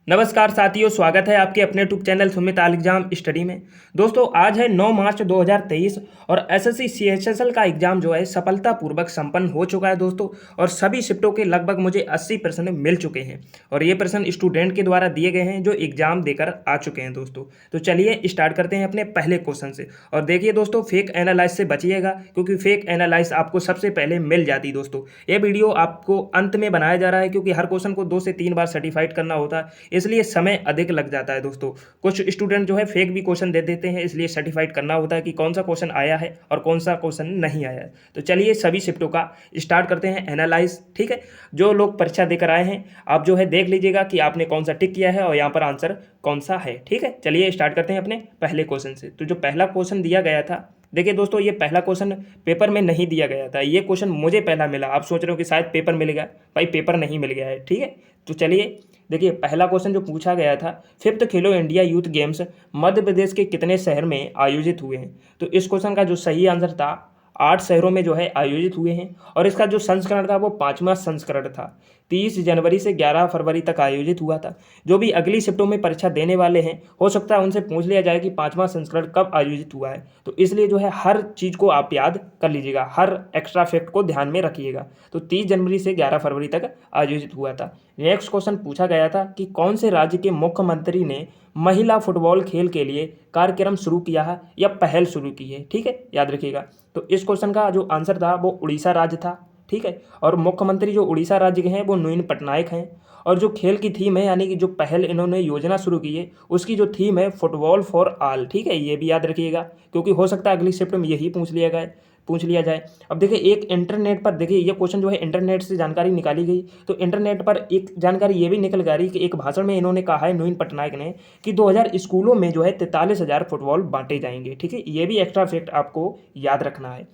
नमस्कार साथियों, स्वागत है आपके अपने यूट्यूब चैनल सुमित आल एग्जाम स्टडी में। दोस्तों आज है 9 मार्च 2023 और एसएससी सीएचएसएल का एग्जाम जो है सफलतापूर्वक संपन्न हो चुका है दोस्तों। और सभी शिफ्टों के लगभग मुझे 80% मिल चुके हैं और ये प्रश्न स्टूडेंट के द्वारा दिए गए हैं जो एग्जाम देकर आ चुके हैं दोस्तों। तो चलिए स्टार्ट करते हैं अपने पहले क्वेश्चन से। और देखिए दोस्तों, फेक एनालाइज से बचिएगा क्योंकि फेक एनालाइज आपको सबसे पहले मिल जाती दोस्तों। ये वीडियो आपको अंत में बनाया जा रहा है क्योंकि हर क्वेश्चन को 2 से 3 बार सर्टिफाइड करना होता है, इसलिए समय अधिक लग जाता है दोस्तों। कुछ स्टूडेंट जो है फेक भी क्वेश्चन दे देते हैं, इसलिए सर्टिफाइड करना होता है कि कौन सा क्वेश्चन आया है और कौन सा क्वेश्चन नहीं आया है। तो चलिए सभी शिफ्टों का स्टार्ट करते हैं एनालाइज। ठीक है, जो लोग परीक्षा देकर आए हैं आप जो है देख लीजिएगा कि आपने कौन सा टिक किया है और यहाँ पर आंसर कौन सा है। ठीक है, चलिए स्टार्ट करते हैं अपने पहले क्वेश्चन से। तो जो पहला क्वेश्चन दिया गया था, देखिए दोस्तों, ये पहला क्वेश्चन पेपर में नहीं दिया गया था। ये क्वेश्चन मुझे पहला मिला। आप सोच रहे हो कि शायद पेपर मिल गया, भाई पेपर नहीं मिल गया है। ठीक है, तो चलिए देखिए पहला क्वेश्चन जो पूछा गया था, 5th खेलो India youth games Madhya Pradesh के कितने शहर में आयोजित हुए हैं। तो इस क्वेश्चन का जो सही आंसर था 8 शहरों में जो है आयोजित हुए हैं। और इसका जो संस्करण था वो 5वां संस्करण था। 30 जनवरी से 11 फरवरी तक आयोजित हुआ था। जो भी अगली शिफ्टों में परीक्षा देने वाले हैं हो सकता है उनसे पूछ लिया जाए कि 5वां संस्करण कब आयोजित हुआ है। तो इसलिए जो है हर चीज़ को आप याद कर लीजिएगा, हर एक्स्ट्रा फैक्ट को ध्यान में रखिएगा। तो 30 जनवरी से 11 फरवरी तक आयोजित हुआ था। नेक्स्ट क्वेश्चन पूछा गया था कि कौन से राज्य के मुख्यमंत्री ने महिला फुटबॉल खेल के लिए कार्यक्रम शुरू किया है या पहल शुरू की है। ठीक है, याद रखिएगा। तो इस क्वेश्चन का जो आंसर था वो उड़ीसा राज्य था। ठीक है, और मुख्यमंत्री जो उड़ीसा राज्य के हैं वो नवीन पटनायक हैं। और जो खेल की थीम है यानी कि जो पहल इन्होंने योजना शुरू की है उसकी जो थीम है फुटबॉल फॉर ऑल। ठीक है, ये भी याद रखिएगा क्योंकि हो सकता है अगली शिफ्ट में यही पूछ लिया जाए। अब देखिए एक इंटरनेट पर, देखिए ये क्वेश्चन जो है इंटरनेट से जानकारी निकाली गई। तो इंटरनेट पर एक जानकारी ये भी निकल गई कि एक भाषण में इन्होंने कहा है नवीन पटनायक ने कि 2000 स्कूलों में जो है 43,000 फुटबॉल बांटे जाएंगे। ठीक है, ये भी एक्स्ट्रा फैक्ट आपको याद रखना है।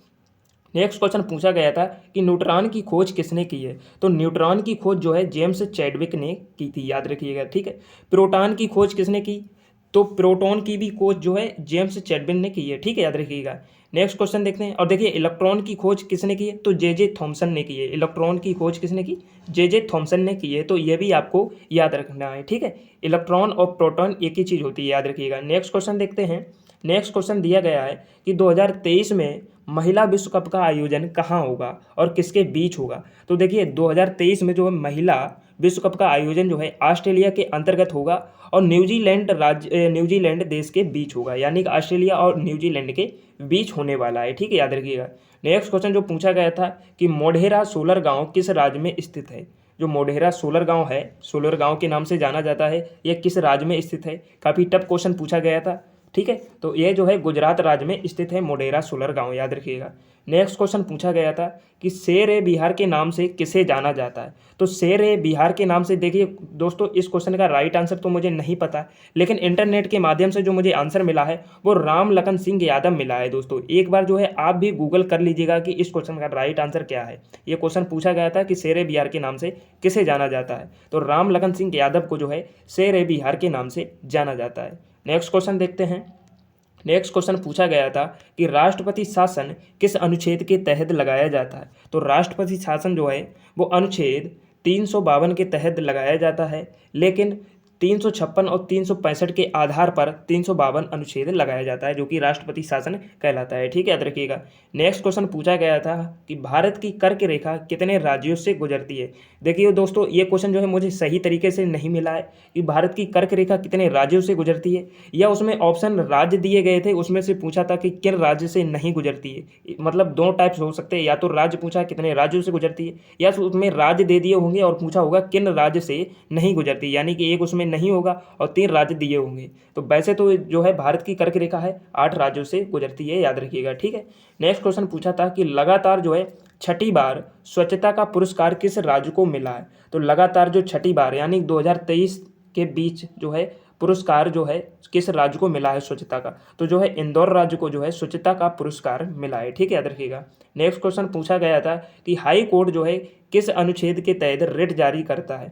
नेक्स्ट क्वेश्चन पूछा गया था कि न्यूट्रॉन की खोज किसने की है। तो न्यूट्रॉन की खोज जो है जेम्स चैडविक ने की थी, याद रखिएगा। ठीक है, प्रोटॉन की खोज किसने की, तो प्रोटॉन की भी खोज जो है जेम्स चैडविक ने की है। ठीक है, याद रखिएगा। नेक्स्ट क्वेश्चन देखते हैं। और देखिए इलेक्ट्रॉन की खोज किसने की है, तो जे थॉमसन ने की है। इलेक्ट्रॉन की खोज किसने की, जे थॉमसन ने की है। तो ये भी आपको याद रखना है। ठीक है, इलेक्ट्रॉन और प्रोटॉन एक ही चीज़ होती है, याद रखिएगा। नेक्स्ट क्वेश्चन देखते हैं। नेक्स्ट क्वेश्चन दिया गया है कि 2023 में महिला विश्व कप का आयोजन कहाँ होगा और किसके बीच होगा। तो देखिए 2023 में जो है महिला विश्व कप का आयोजन जो है ऑस्ट्रेलिया के अंतर्गत होगा और न्यूजीलैंड देश के बीच होगा, यानी कि ऑस्ट्रेलिया और न्यूजीलैंड के बीच होने वाला है। ठीक है, याद रखिएगा। नेक्स्ट क्वेश्चन जो पूछा गया था कि मोढेरा सोलर गांव किस राज्य में स्थित है। जो मोढेरा सोलर गांव है, सोलर गांव के नाम से जाना जाता है, यह किस राज्य में स्थित है। काफ़ी टफ क्वेश्चन पूछा गया था। ठीक है, तो ये जो है गुजरात राज्य में स्थित है मोढेरा सोलर गांव, याद रखिएगा। नेक्स्ट क्वेश्चन पूछा गया था कि शेर ए बिहार के नाम से किसे जाना जाता है। तो शेर ए बिहार के नाम से, देखिए दोस्तों इस क्वेश्चन का राइट आंसर तो मुझे नहीं पता, लेकिन इंटरनेट के माध्यम से जो मुझे आंसर मिला है वो राम लखन सिंह यादव मिला है दोस्तों। एक बार जो है आप भी गूगल कर लीजिएगा कि इस क्वेश्चन का राइट आंसर क्या है। ये क्वेश्चन पूछा गया था कि शेर ए बिहार के नाम से किसे जाना जाता है, तो राम लखन सिंह यादव को जो है शेर ए बिहार के नाम से जाना जाता है। नेक्स्ट क्वेश्चन देखते हैं। नेक्स्ट क्वेश्चन पूछा गया था कि राष्ट्रपति शासन किस अनुच्छेद के तहत लगाया जाता है। तो राष्ट्रपति शासन जो है वो अनुच्छेद 352 के तहत लगाया जाता है, लेकिन 356 और 365 के आधार पर 352 अनुच्छेद लगाया जाता है जो कि राष्ट्रपति शासन कहलाता है। ठीक है, याद रखिएगा। नेक्स्ट क्वेश्चन पूछा गया था कि भारत की कर्क रेखा कितने राज्यों से गुजरती है। देखिए दोस्तों ये क्वेश्चन जो है मुझे सही तरीके से नहीं मिला है कि भारत की कर्क रेखा कितने राज्यों से गुजरती है, या उसमें ऑप्शन राज्य दिए गए थे उसमें से पूछा था कि किन राज्य से नहीं गुजरती है। मतलब दो टाइप्स हो सकते हैं, या तो राज्य पूछा कितने राज्यों से गुजरती है, या तो उसमें राज्य दे दिए होंगे और पूछा होगा किन राज्य से नहीं गुजरती, यानी कि एक उसमें नहीं होगा और 3 राज्य दिए होंगे। तो वैसे तो जो है भारत की कर्क रेखा है 8 राज्यों से गुजरती है, याद रखिएगा। ठीक है, नेक्स्ट क्वेश्चन पूछा था कि लगातार जो है छठी बार स्वच्छता का पुरस्कार किस राज्य को मिला है। तो लगातार जो छठी बार यानी 2023 के बीच जो है पुरस्कार जो है किस राज्य को मिला है स्वच्छता का, तो जो है इंदौर राज्य को जो है स्वच्छता का पुरस्कार मिला है। ठीक है, याद रखिएगा। नेक्स्ट क्वेश्चन पूछा गया था कि हाई कोर्ट जो है किस अनुच्छेद के तहत रिट जारी करता है।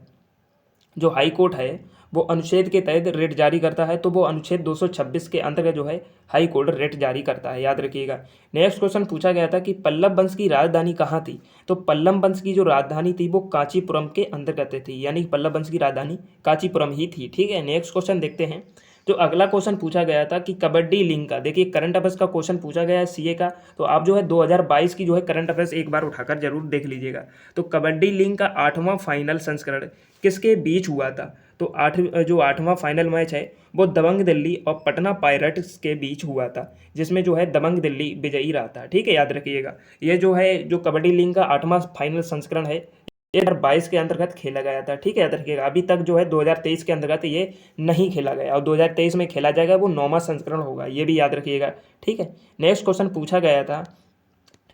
जो हाई कोर्ट है वो अनुच्छेद के तहत रेट जारी करता है, तो वो अनुच्छेद 226 के अंतर्गत जो है हाई कोर्ट रेट जारी करता है, याद रखिएगा। नेक्स्ट क्वेश्चन पूछा गया था कि पल्लव वंश की राजधानी कहाँ थी, तो पल्लव वंश की जो राजधानी थी वो कांचीपुरम के अंतर्गत थी, यानी पल्लव वंश की राजधानी कांचीपुरम ही थी, ठीक है। नेक्स्ट क्वेश्चन देखते हैं। जो अगला क्वेश्चन पूछा गया था कि कबड्डी लीग का, देखिए करंट अफेयर्स का क्वेश्चन पूछा गया है सीए का, तो आप जो है 2022 की जो है करंट अफेयर्स एक बार उठाकर जरूर देख लीजिएगा। तो कबड्डी लीग का 8वां फाइनल संस्करण किसके बीच हुआ था, तो जो 8वां फाइनल मैच है वो दबंग दिल्ली और पटना पायरेट्स के बीच हुआ था, जिसमें जो है दबंग दिल्ली विजयी रहा था, ठीक है, याद रखिएगा। ये जो है जो कबड्डी लीग का 8वां फाइनल संस्करण है 2022 के अंतर्गत खेला गया था, ठीक है, याद रखिएगा। अभी तक जो है 2023 के अंतर्गत ये नहीं खेला गया और 2023 में खेला जाएगा, वो 9वां संस्करण होगा, ये भी याद रखिएगा, ठीक है। नेक्स्ट क्वेश्चन पूछा गया था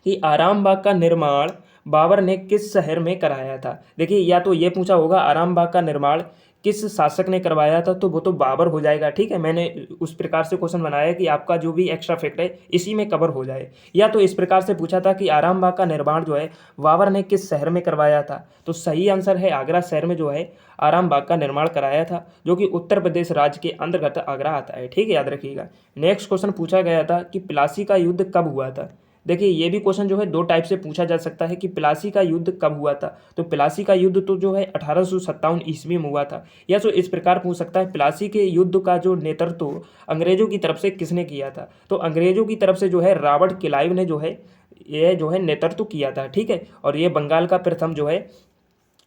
कि आरामबाग का निर्माण बाबर ने किस शहर में कराया था। देखिए या तो ये पूछा होगा आरामबाग का निर्माण किस शासक ने करवाया था, तो वो तो बाबर हो जाएगा, ठीक है। मैंने उस प्रकार से क्वेश्चन बनाया कि आपका जो भी एक्स्ट्रा फैक्ट है इसी में कवर हो जाए। या तो इस प्रकार से पूछा था कि आरामबाग का निर्माण जो है बाबर ने किस शहर में करवाया था, तो सही आंसर है आगरा शहर में जो है आरामबाग का निर्माण कराया था, जो कि उत्तर प्रदेश राज्य के अंतर्गत आगरा आता है, ठीक है, याद रखिएगा। नेक्स्ट क्वेश्चन पूछा गया था कि प्लासी का युद्ध कब हुआ था। देखिए ये भी क्वेश्चन जो है दो टाइप से पूछा जा सकता है कि प्लासी का युद्ध कब हुआ था, तो प्लासी का युद्ध तो जो है 1857 ईस्वी में हुआ था। या तो इस प्रकार पूछ सकता है प्लासी के युद्ध का जो नेतृत्व अंग्रेजों की तरफ से किसने किया था, तो अंग्रेजों की तरफ से जो है रॉबर्ट क्लाइव ने जो है ये जो है नेतृत्व किया था, ठीक है। और ये बंगाल का प्रथम जो है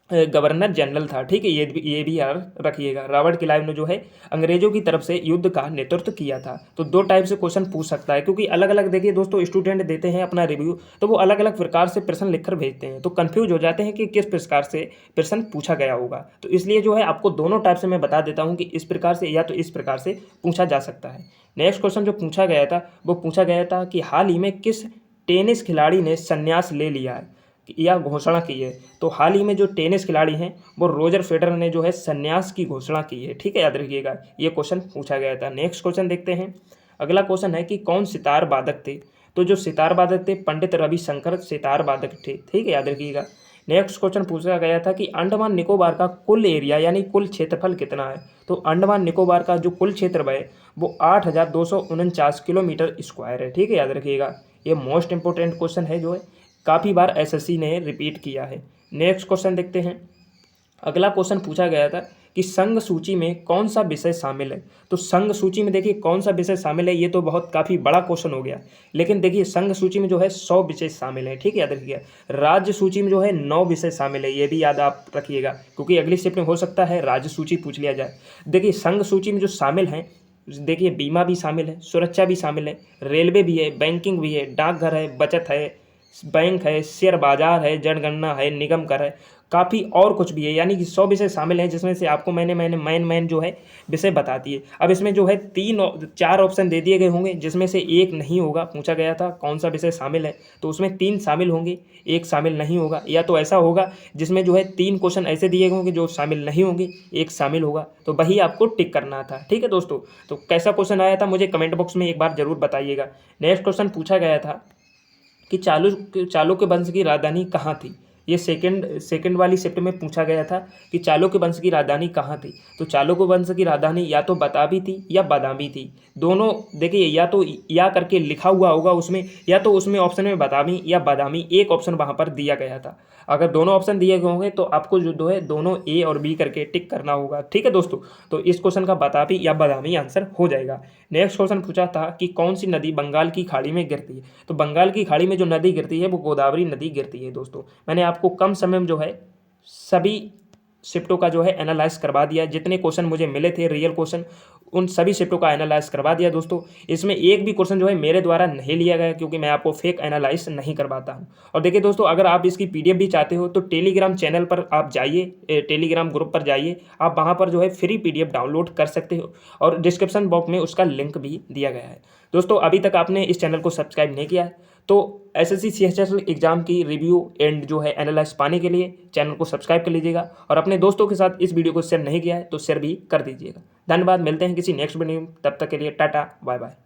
गवर्नर जनरल था, ठीक है, ये भी याद रखिएगा। रॉबर्ट क्लाइव ने जो है अंग्रेजों की तरफ से युद्ध का नेतृत्व किया था। तो दो टाइप से क्वेश्चन पूछ सकता है, क्योंकि अलग अलग देखिए दोस्तों स्टूडेंट देते हैं अपना रिव्यू, तो वो अलग अलग प्रकार से प्रश्न लिखकर भेजते हैं, तो कंफ्यूज हो जाते हैं कि किस प्रकार से प्रश्न पूछा गया होगा। तो इसलिए जो है आपको दोनों टाइप से मैं बता देता हूँ कि इस प्रकार से या तो इस प्रकार से पूछा जा सकता है। नेक्स्ट क्वेश्चन जो पूछा गया था वो पूछा गया था कि हाल ही में किस टेनिस खिलाड़ी ने संन्यास ले लिया है या घोषणा की है, तो हाल ही में जो टेनिस खिलाड़ी हैं वो रोजर फेडरर ने जो है संन्यास की घोषणा की है, ठीक है, याद रखिएगा। ये क्वेश्चन पूछा गया था। नेक्स्ट क्वेश्चन देखते हैं। अगला क्वेश्चन है कि कौन सितार वादक थे, तो जो सितार वादक थे पंडित रविशंकर सितार वादक थे, ठीक है, याद रखिएगा। नेक्स्ट क्वेश्चन पूछा गया था कि अंडमान निकोबार का कुल एरिया यानी कुल क्षेत्रफल कितना है, तो अंडमान निकोबार का जो कुल क्षेत्र है वो 8,249 किलोमीटर स्क्वायर है, ठीक है, याद रखिएगा। ये मोस्ट इंपोर्टेंट क्वेश्चन है जो है काफ़ी बार एसएससी ने रिपीट किया है। नेक्स्ट क्वेश्चन देखते हैं। अगला क्वेश्चन पूछा गया था कि संघ सूची में कौन सा विषय शामिल है, तो संघ सूची में देखिए कौन सा विषय शामिल है, ये तो बहुत काफ़ी बड़ा क्वेश्चन हो गया, लेकिन देखिए संघ सूची में जो है 100 विषय शामिल है, ठीक है, याद रखिएगा। राज्य सूची में जो है 9 विषय शामिल है, ये भी याद आप रखिएगा, क्योंकि अगली शिफ्ट में हो सकता है राज्य सूची पूछ लिया जाए। देखिए संघ सूची में जो शामिल हैं, देखिए बीमा भी शामिल है, सुरक्षा भी शामिल है, रेलवे भी है, बैंकिंग भी है, डाकघर है, बचत है, बैंक है, शेयर बाजार है, जनगणना है, निगम कर है, काफ़ी और कुछ भी है, यानी कि 100 विषय शामिल हैं, जिसमें से आपको मैंने मैन जो है विषय बता दिए। अब इसमें जो है 4 ऑप्शन दे दिए गए होंगे, जिसमें से एक नहीं होगा। पूछा गया था कौन सा विषय शामिल है, तो उसमें 3 शामिल होंगे, एक शामिल नहीं होगा। या तो ऐसा होगा जिसमें जो है 3 क्वेश्चन ऐसे दिए गए होंगे जो शामिल नहीं होंगे, एक शामिल होगा, तो वही आपको टिक करना था, ठीक है दोस्तों। तो कैसा क्वेश्चन आया था मुझे कमेंट बॉक्स में एक बार जरूर बताइएगा। नेक्स्ट क्वेश्चन पूछा गया था कि चालुक्य वंश की राजधानी कहाँ थी। ये सेकंड वाली शिफ्ट में पूछा गया था कि चालुक्य वंश की राजधानी कहाँ थी, तो चालुक्य वंश की राजधानी या तो बताबी थी या बादामी थी, दोनों देखिए या तो या करके लिखा हुआ होगा उसमें, या तो उसमें ऑप्शन में बताबी या बादामी एक ऑप्शन वहाँ पर दिया गया था। अगर दोनों ऑप्शन दिए गए होंगे तो आपको जो है दोनों ए और बी करके टिक करना होगा, ठीक है दोस्तों। तो इस क्वेश्चन का बताबी या बादामी आंसर हो जाएगा। नेक्स्ट क्वेश्चन पूछा था कि कौन सी नदी बंगाल की खाड़ी में गिरती है, तो बंगाल की खाड़ी में जो नदी गिरती है वो गोदावरी नदी गिरती है दोस्तों। मैंने आपको कम समय में जो है सभी शिफ्टों का जो है एनालाइज करवा दिया, जितने क्वेश्चन मुझे मिले थे रियल क्वेश्चन उन सभी शिफ्टों का एनालाइज करवा दिया दोस्तों। इसमें एक भी क्वेश्चन जो है मेरे द्वारा नहीं लिया गया, क्योंकि मैं आपको फेक एनालाइज नहीं करवाता हूं। और देखिए दोस्तों, अगर आप इसकी पीडीएफ भी चाहते हो तो टेलीग्राम चैनल पर आप जाइए, टेलीग्राम ग्रुप पर जाइए, आप वहां पर जो है फ्री पीडीएफ डाउनलोड कर सकते हो, और डिस्क्रिप्शन बॉक्स में उसका लिंक भी दिया गया है। दोस्तों अभी तक आपने इस चैनल को सब्सक्राइब नहीं किया है तो एसएससी सीएचएसएल एग्जाम की रिव्यू एंड जो है एनालाइज पाने के लिए चैनल को सब्सक्राइब कर लीजिएगा, और अपने दोस्तों के साथ इस वीडियो को शेयर नहीं किया है तो शेयर भी कर दीजिएगा। धन्यवाद, मिलते हैं किसी नेक्स्ट वीडियो में, तब तक के लिए टाटा बाय बाय।